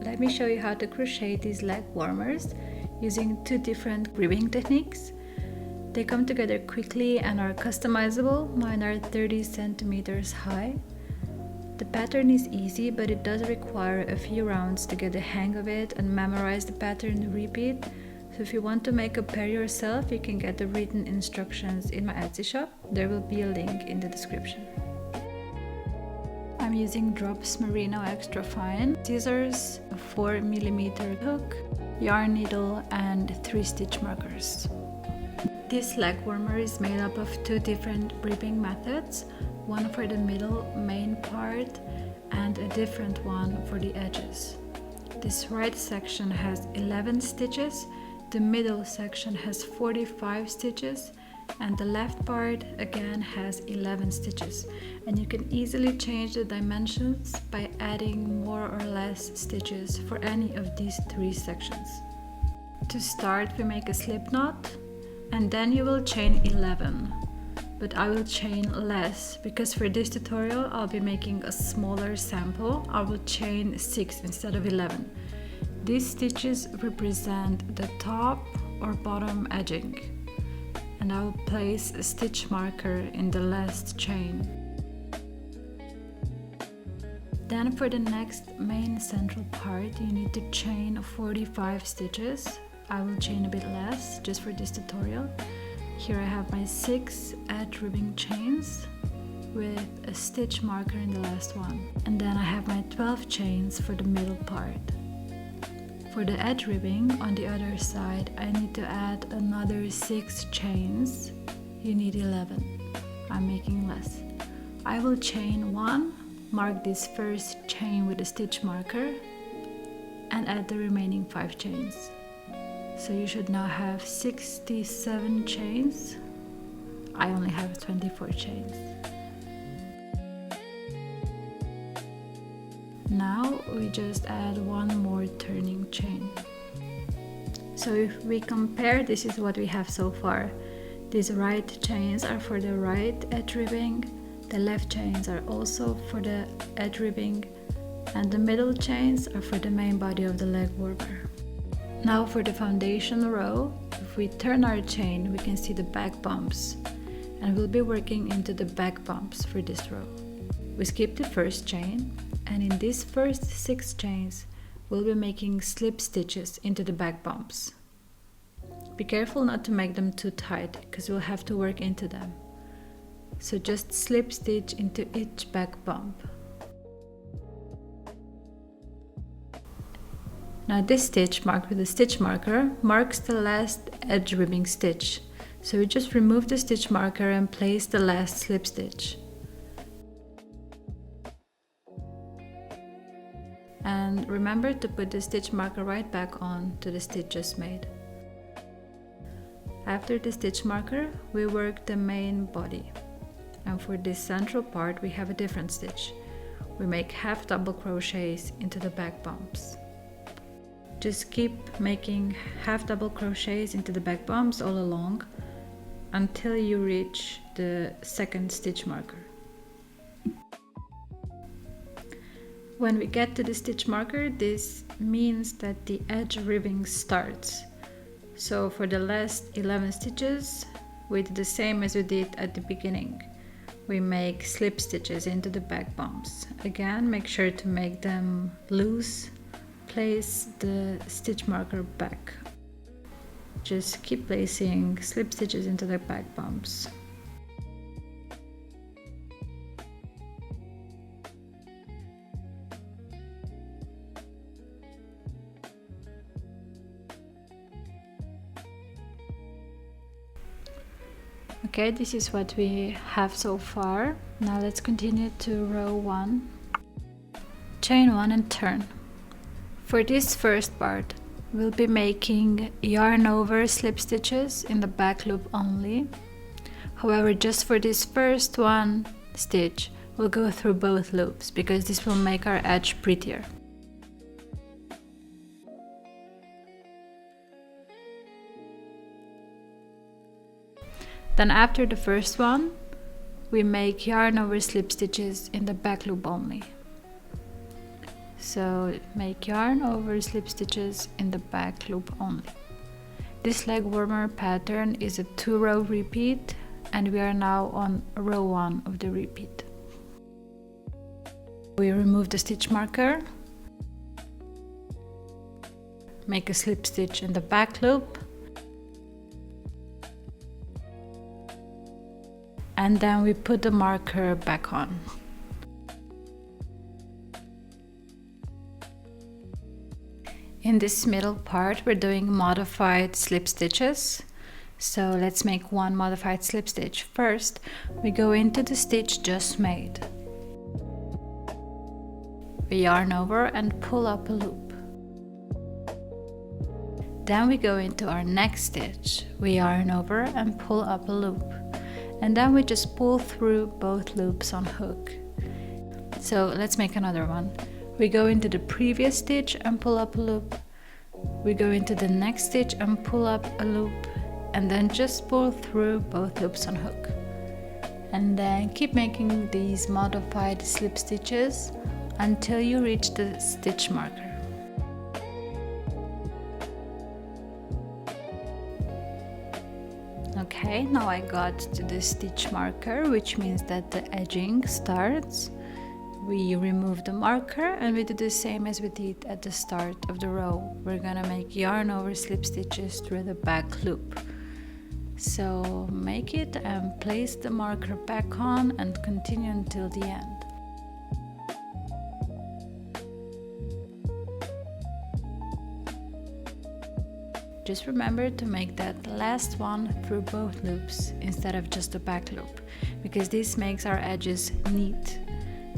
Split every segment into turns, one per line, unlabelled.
let me show you how to crochet these leg warmers using two different ribbing techniques. They come together quickly and are customizable. Mine are 30 centimeters high. The pattern is easy, but it does require a few rounds to get the hang of it and memorize the pattern and repeat. So if you want to make a pair yourself, you can get the written instructions in my Etsy shop. There will be a link in the description. I'm using Drops Merino Extra Fine, scissors, a 4mm hook, yarn needle and 3 stitch markers. This leg warmer is made up of two different ribbing methods, one for the middle main part and a different one for the edges. This right section has 11 stitches, the middle section has 45 stitches, and the left part again has 11 stitches. And you can easily change the dimensions by adding more or less stitches for any of these three sections. To start, we make a slip knot and then you will chain 11. But I will chain less because for this tutorial I'll be making a smaller sample. I will chain 6 instead of 11. These stitches represent the top or bottom edging, and I will place a stitch marker in the last chain. Then for the next main central part you need to chain 45 stitches. I will chain a bit less just for this tutorial. Here I have my 6 edge ribbing chains with a stitch marker in the last one. And then I have my 12 chains for the middle part. For the edge ribbing on the other side, I need to add another 6 chains. You need 11. I'm making less. I will chain 1, mark this first chain with a stitch marker, and add the remaining 5 chains. So you should now have 67 chains. I only have 24 chains. Now we just add one more turning chain. So if we compare, this is what we have so far. These right chains are for the right edge ribbing, the left chains are also for the edge ribbing, and the middle chains are for the main body of the leg warmer. Now for the foundation row, if we turn our chain we can see the back bumps, and we'll be working into the back bumps for this row. We skip the first chain, and in these first 6 chains we'll be making slip stitches into the back bumps. Be careful not to make them too tight because we'll have to work into them. So just slip stitch into each back bump. Now this stitch marked with a stitch marker marks the last edge ribbing stitch. So we just remove the stitch marker and place the last slip stitch. And remember to put the stitch marker right back on to the stitch just made. After the stitch marker, we work the main body. And for this central part we have a different stitch. We make half double crochets into the back bumps. Just keep making half double crochets into the back bumps all along until you reach the second stitch marker. When we get to the stitch marker, this means that the edge ribbing starts. So for the last 11 stitches, we do the same as we did at the beginning. We make slip stitches into the back bumps. Again, make sure to make them loose. Place the stitch marker back. Just keep placing slip stitches into the back bumps. Okay, this is what we have so far. Now let's continue to row 1. Chain 1 and turn. For this first part, we'll be making yarn over slip stitches in the back loop only. However, just for this first one stitch, we'll go through both loops because this will make our edge prettier. Then after the first one, we make yarn over slip stitches in the back loop only. So make yarn over slip stitches in the back loop only. This leg warmer pattern is a 2-row repeat, and we are now on row 1 of the repeat. We remove the stitch marker, make a slip stitch in the back loop, and then we put the marker back on. In this middle part, we're doing modified slip stitches. So let's make one modified slip stitch. First, we go into the stitch just made. We yarn over and pull up a loop. Then we go into our next stitch. We yarn over and pull up a loop. And then we just pull through both loops on hook. So let's make another one. We go into the previous stitch and pull up a loop. We go into the next stitch and pull up a loop, and then just pull through both loops on hook. And then keep making these modified slip stitches until you reach the stitch marker. Okay, now I got to the stitch marker, which means that the edging starts. We remove the marker and we do the same as we did at the start of the row. We're gonna make yarn over slip stitches through the back loop. So make it and place the marker back on and continue until the end. Just remember to make that last one through both loops instead of just the back loop, because this makes our edges neat.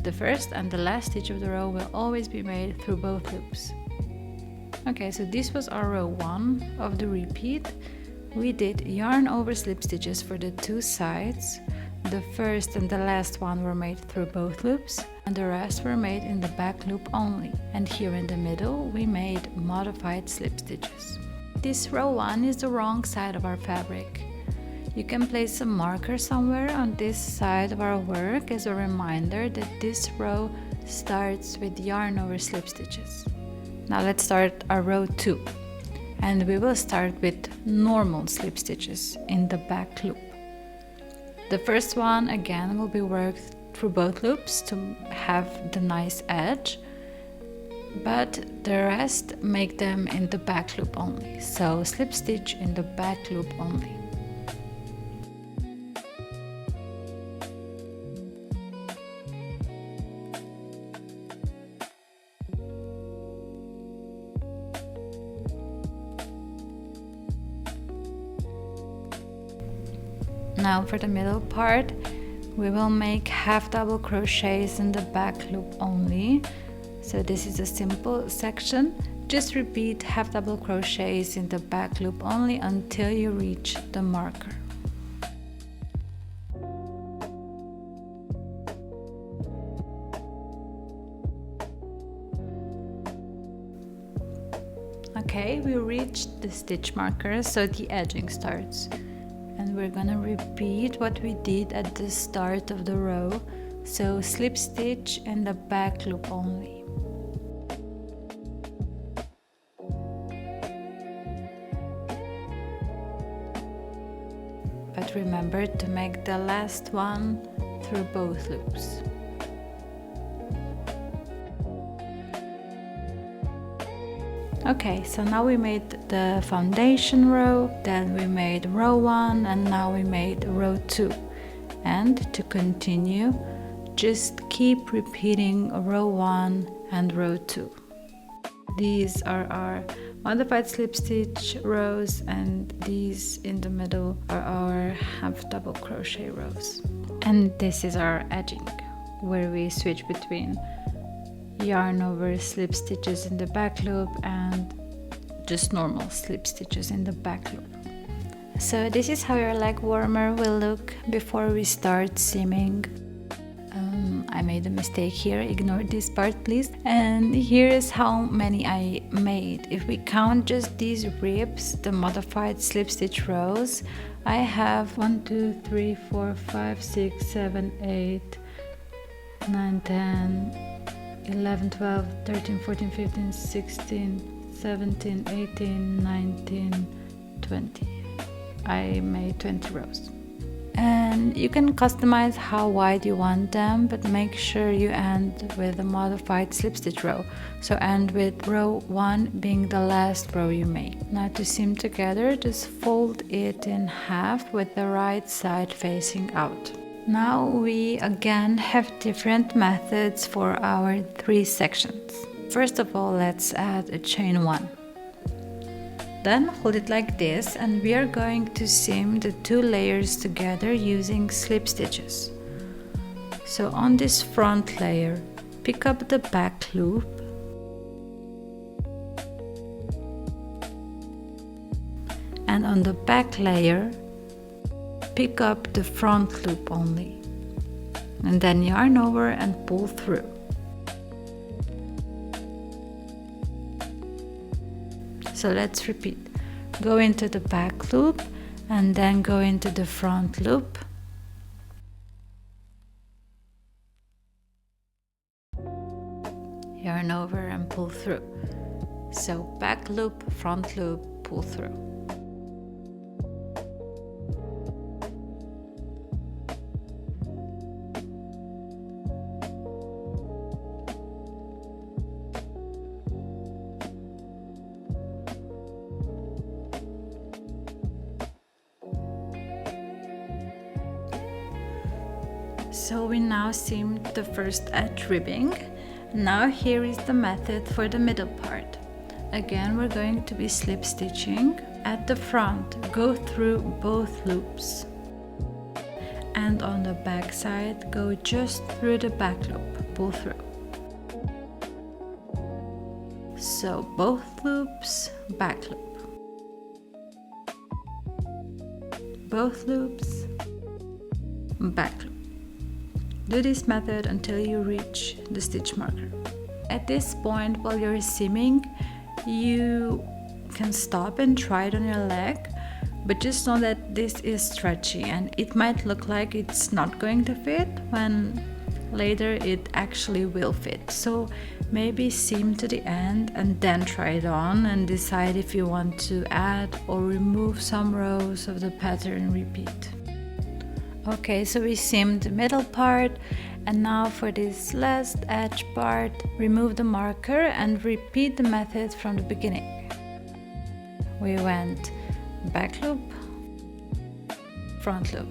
The first and the last stitch of the row will always be made through both loops. Okay, so this was our row 1 of the repeat. We did yarn over slip stitches for the 2 sides. The first and the last one were made through both loops, and the rest were made in the back loop only. And here in the middle we made modified slip stitches. This row 1 is the wrong side of our fabric. You can place a marker somewhere on this side of our work as a reminder that this row starts with yarn over slip stitches. Now let's start our row 2, and we will start with normal slip stitches in the back loop. The first one again will be worked through both loops to have the nice edge, but the rest make them in the back loop only. So slip stitch in the back loop only. Now for the middle part, we will make half double crochets in the back loop only. So this is a simple section. Just repeat half double crochets in the back loop only until you reach the marker. Okay, we reached the stitch marker, so the edging starts. And we're gonna repeat what we did at the start of the row, so slip stitch in the back loop only. But remember to make the last one through both loops. Okay, so now we made the foundation row, then we made row 1, and now we made row 2. And to continue, just keep repeating row 1 and row 2. These are our modified slip stitch rows, and these in the middle are our half double crochet rows. And this is our edging, where we switch between yarn over slip stitches in the back loop and just normal slip stitches in the back loop. So this is how your leg warmer will look before we start seaming. I made a mistake here, ignore this part please. And here is how many I made. If we count just these ribs, the modified slip stitch rows, I have 1, 2, 3, 4, 5, 6, 7, 8, 9, 10, 11, 12, 13, 14, 15, 16, 17, 18, 19, 20. I made 20 rows. And you can customize how wide you want them, but make sure you end with a modified slip stitch row. So end with row 1 being the last row you make. Now to seam together, just fold it in half with the right side facing out. Now we again have different methods for our 3 sections. First of all, let's add a chain 1. Then hold it like this, and we are going to seam the 2 layers together using slip stitches. So on this front layer, pick up the back loop and on the back layer, pick up the front loop only, and then yarn over and pull through. So let's repeat. Go into the back loop and then go into the front loop. Yarn over and pull through. So back loop, front loop, pull through. So we now seamed the first edge ribbing. Now here is the method for the middle part. Again, we're going to be slip stitching. At the front, go through both loops. And on the back side, go just through the back loop, pull through. So both loops, back loop. Both loops, back loop. Do this method until you reach the stitch marker. At this point, while you're seaming, you can stop and try it on your leg, but just know that this is stretchy and it might look like it's not going to fit when later it actually will fit. So maybe seam to the end and then try it on and decide if you want to add or remove some rows of the pattern. Repeat. Okay, so we seamed the middle part, and now for this last edge part, remove the marker and repeat the method from the beginning. We went back loop, front loop.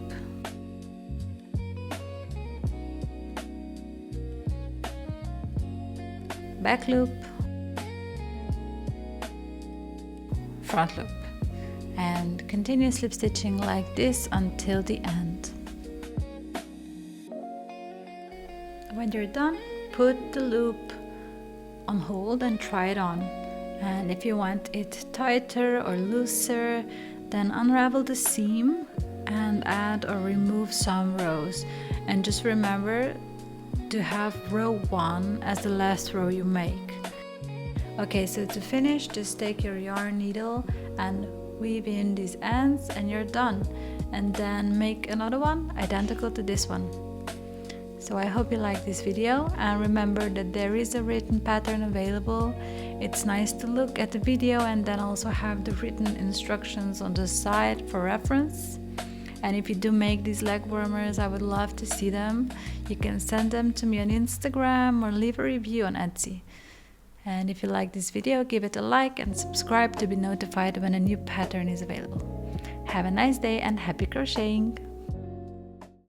Back loop, front loop. And continue slip stitching like this until the end. When you're done, put the loop on hold and try it on. And if you want it tighter or looser, then unravel the seam and add or remove some rows. And just remember to have row 1 as the last row you make. Okay, so to finish, just take your yarn needle and weave in these ends and you're done. And then make another one identical to this one. So I hope you like this video, and remember that there is a written pattern available. It's nice to look at the video and then also have the written instructions on the side for reference. And if you do make these leg warmers, I would love to see them. You can send them to me on Instagram or leave a review on Etsy. And if you like this video, give it a like and subscribe to be notified when a new pattern is available. Have a nice day and happy crocheting!